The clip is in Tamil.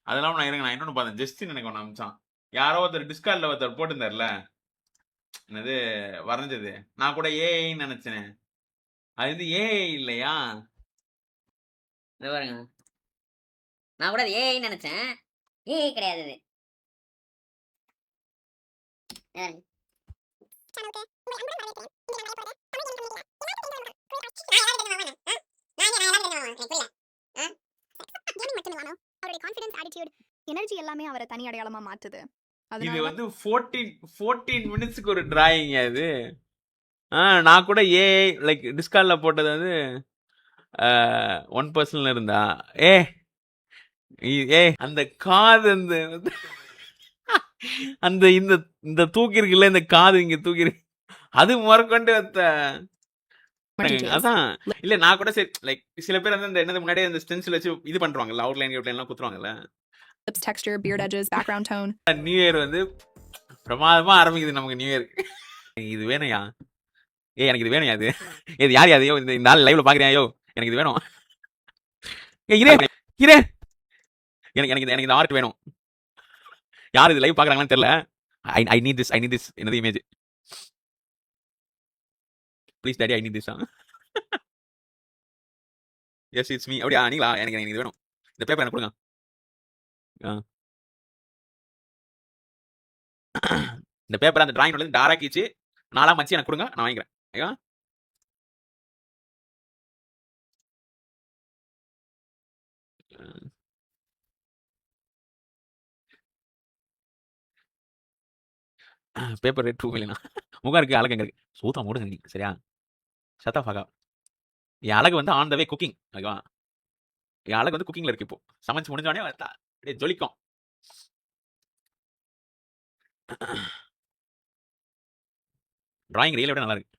அதெல்லாம் நான் இன்னொன்னு பார்த்தேன். ஜஸ்டின் எனக்கு ஒன்று அமிச்சான். யாரோ ஒருத்தர் டிஸ்கார்ட்ல ஒருத்தர் போட்டிருந்தார்ல, என்னது வரைஞ்சது. நான் கூட ஏஐன்னு நினைச்சேன். அது வந்து ஏஐ இல்லையா? இது பாருங்க, நான் கூட ஏஐன்னு நினைச்சேன். ஏஐ கிடையாது இது. எனர்ஜி எல்லாமே அவரை தனி அடையாளமா மாற்றுது. இது வந்து 14 மினிட்ஸ்க்கு ஒரு டிராயிங் அது. நான் கூட ஏஐ லைக் டிஸ்கார்ட்ல போட்டது வந்து 1% இருந்தா அந்த காது அந்த இந்த இந்த தூக்கி இருக்குல்ல, இந்த காது இங்க தூக்கி இருக்கு, அது முறக்கொண்டு அதான் இல்ல. நான் கூட சரி லைக் சில பேர் வந்து என்னது முன்னாடியே அந்த ஸ்டென்சில் வச்சு இது பண்றாங்கல்ல, அவுட்லைன் எல்லாம் குத்துறாங்கல்ல. lips texture, beard edges, background tone. New year வந்து பிரமாதமா ஆரம்பிக்குது நமக்கு. நியூ இயர் இது வேணையா? எனக்கு இது வேணும். இது யார் யாரையோ இந்த நாள் லைவ்ல பாக்குறியாயோ, எனக்கு இது வேணும். எனக்கு இந்த ஆர்ட் வேணும். யார் இது லைவ் பாக்குறாங்கன்னு தெரியல. ஐ நீட் திஸ் என்னது image please daddy, I need this. S it's me. அப்படியா நீங்களா? எனக்கு இது வேணும். இந்த பேப்பர் எனக்கு கொடுங்க. இந்த பேப்பர் அந்த டிராயிங் வந்து டாராக்கிச்சு நாளா மச்சி எனக்கு கொடுங்க, நான் வாங்கிக்கிறேன். Paper rate 2 millionaire? முகம் இருக்கு, அழகு எங்க இருக்கு? சூத்தா மூடுங்க நீ, சரியா? சத்தா பாக்கா. என் அழகு வந்து ஆன் த வே குக்கிங். ஓகேவா? என் அழகு வந்து குக்கிங்ல இருக்கு. இப்போ சமைச்சு முடிஞ்சோடனே அப்படியே ஜொலிக்கும். டிராயிங் ரியலை விட நல்லா இருக்கு.